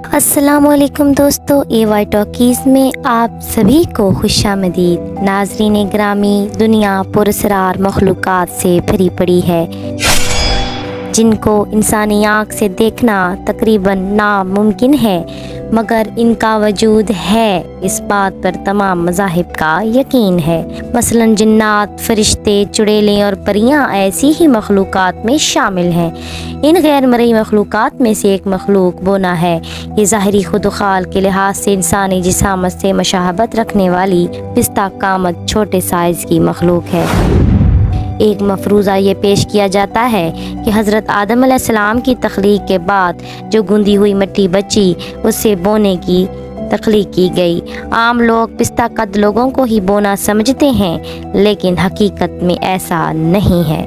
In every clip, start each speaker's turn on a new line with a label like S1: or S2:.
S1: السلام علیکم دوستو، اے وائی ٹاکیز میں آپ سبھی کو خوش آمدید۔ ناظرین گرامی، دنیا پراسرار مخلوقات سے بھری پڑی ہے جن کو انسانی آنکھ سے دیکھنا تقریباً ناممکن ہے، مگر ان کا وجود ہے، اس بات پر تمام مذاہب کا یقین ہے۔ مثلاً جنات، فرشتے، چڑیلیں اور پریاں ایسی ہی مخلوقات میں شامل ہیں۔ ان غیر مرئی مخلوقات میں سے ایک مخلوق بونا ہے۔ یہ ظاہری خود و خال کے لحاظ سے انسانی جسامت سے مشابہت رکھنے والی پستہ قامت چھوٹے سائز کی مخلوق ہے۔ ایک مفروضہ یہ پیش کیا جاتا ہے کہ حضرت آدم علیہ السلام کی تخلیق کے بعد جو گوندی ہوئی مٹی بچی، اسے بونے کی تخلیق کی گئی۔ عام لوگ پستہ قد لوگوں کو ہی بونا سمجھتے ہیں، لیکن حقیقت میں ایسا نہیں ہے۔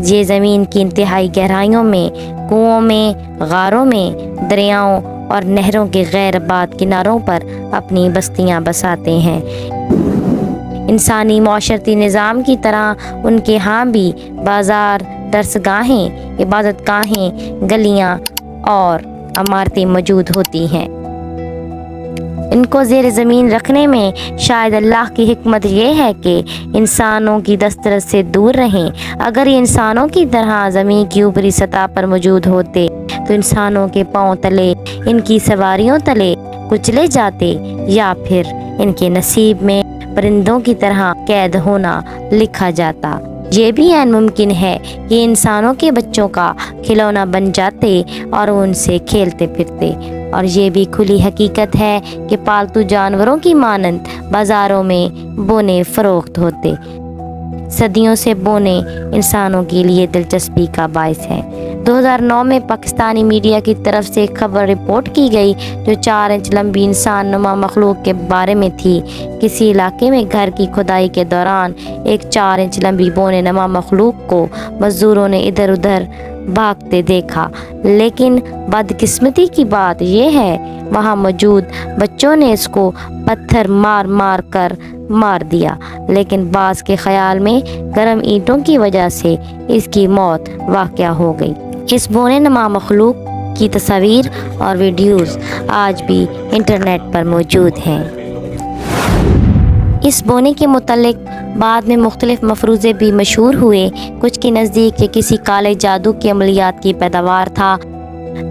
S1: یہ زمین کی انتہائی گہرائیوں میں، کنوؤں میں، غاروں میں، دریاؤں اور نہروں کے غیر آباد کناروں پر اپنی بستیاں بساتے ہیں۔ انسانی معاشرتی نظام کی طرح ان کے ہاں بھی بازار، درسگاہیں، عبادت گاہیں، گلیاں اور عمارتیں موجود ہوتی ہیں۔ ان کو زیر زمین رکھنے میں شاید اللہ کی حکمت یہ ہے کہ انسانوں کی دسترس سے دور رہیں۔ اگر یہ انسانوں کی طرح زمین کی اوپری سطح پر موجود ہوتے تو انسانوں کے پاؤں تلے، ان کی سواریوں تلے کچلے جاتے، یا پھر ان کے نصیب میں پرندوں کی طرح قید ہونا لکھا جاتا۔ یہ بھی عین ممکن ہے کہ انسانوں کے بچوں کا کھلونا بن جاتے اور ان سے کھیلتے پھرتے، اور یہ بھی کھلی حقیقت ہے کہ پالتو جانوروں کی مانند بازاروں میں بونے فروخت ہوتے۔ صدیوں سے بونے انسانوں کے لیے دلچسپی کا باعث ہیں۔ 2009 میں پاکستانی میڈیا کی طرف سے ایک خبر رپورٹ کی گئی جو 4 انچ لمبی انسان نما مخلوق کے بارے میں تھی۔ کسی علاقے میں گھر کی کھدائی کے دوران ایک 4 انچ لمبی بونے نما مخلوق کو مزدوروں نے ادھر ادھر بھاگتے دیکھا، لیکن بدقسمتی کی بات یہ ہے وہاں موجود بچوں نے اس کو پتھر مار مار کر مار دیا، لیکن بعض کے خیال میں گرم اینٹوں کی وجہ سے اس کی موت واقع ہو گئی۔ اس بونے نما مخلوق کی تصاویر اور ویڈیوز آج بھی انٹرنیٹ پر موجود ہیں۔ اس بونے کے متعلق بعد میں مختلف مفروضے بھی مشہور ہوئے۔ کچھ کے نزدیک یہ کسی کالے جادو کے عملیات کی پیداوار تھا،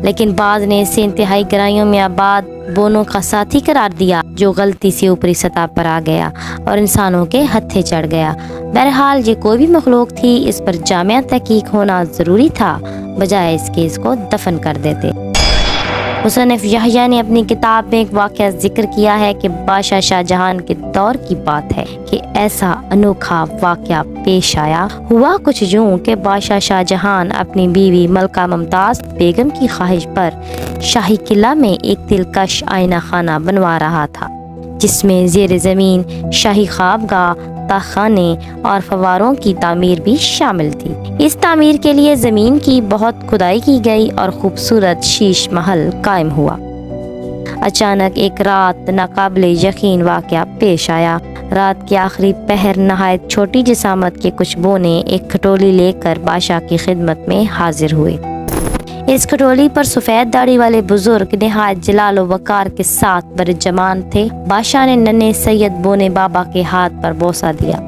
S1: لیکن بعض نے اسے انتہائی گہرائیوں میں آباد بونوں کا ساتھی قرار دیا جو غلطی سے اوپری سطح پر آ گیا اور انسانوں کے ہتھے چڑھ گیا۔ بہرحال یہ کوئی بھی مخلوق تھی، اس پر جامع تحقیق ہونا ضروری تھا، بجائے اس کے اس کو دفن کر دیتے۔ مصنف یحییٰ نے اپنی کتاب میں ایک واقعہ ذکر کیا ہے کہ بادشاہ شاہ جہان کے دور کی بات ہے کہ ایسا انوکھا واقعہ پیش آیا۔ ہوا کچھ یوں کہ بادشاہ شاہ جہان اپنی بیوی ملکہ ممتاز بیگم کی خواہش پر شاہی قلعہ میں ایک دلکش آئینہ خانہ بنوا رہا تھا، جس میں زیر زمین شاہی خوابگاہ، تاخانے اور فواروں کی تعمیر بھی شامل تھی۔ اس تعمیر کے لیے زمین کی بہت کھدائی کی گئی اور خوبصورت شیش محل قائم ہوا۔ اچانک ایک رات ناقابل یقین واقعہ پیش آیا۔ رات کے آخری پہر نہایت چھوٹی جسامت کے کچھ بونے ایک کھٹولی لے کر بادشاہ کی خدمت میں حاضر ہوئے۔ اس کھٹولی پر سفید داڑھی والے بزرگ نہایت جلال و وقار کے ساتھ برجمان تھے۔ بادشاہ نے ننھے سید بونے بابا کے ہاتھ پر بوسہ دیا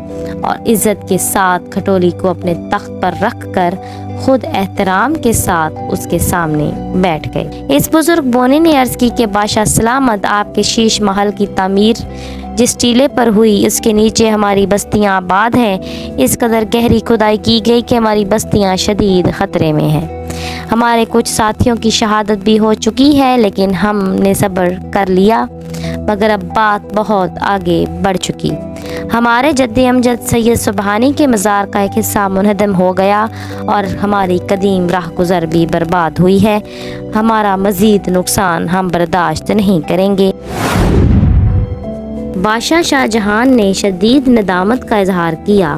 S1: اور عزت کے ساتھ کھٹولی کو اپنے تخت پر رکھ کر خود احترام کے ساتھ اس کے سامنے بیٹھ گئے۔ اس بزرگ بونے نے عرض کی کہ بادشاہ سلامت، آپ کے شیش محل کی تعمیر جس ٹیلے پر ہوئی اس کے نیچے ہماری بستیاں آباد ہیں۔ اس قدر گہری کھدائی کی گئی کہ ہماری بستیاں شدید خطرے میں ہیں۔ ہمارے کچھ ساتھیوں کی شہادت بھی ہو چکی ہے، لیکن ہم نے صبر کر لیا، مگر اب بات بہت آگے بڑھ چکی۔ ہمارے جد امجد سید سبحانی کے مزار کا ایک حصہ منہدم ہو گیا اور ہماری قدیم راہ گزر بھی برباد ہوئی ہے۔ ہمارا مزید نقصان ہم برداشت نہیں کریں گے۔ بادشاہ شاہ جہان نے شدید ندامت کا اظہار کیا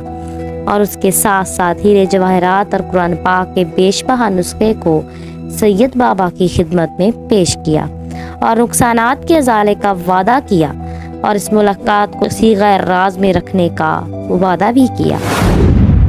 S1: اور اس کے ساتھ ساتھ ہیرے جواہرات اور قرآن پاک کے بیش بہا نسخے کو سید بابا کی خدمت میں پیش کیا اور نقصانات کے ازالے کا وعدہ کیا اور اس ملاقات کو صیغہ راز میں رکھنے کا وعدہ بھی کیا۔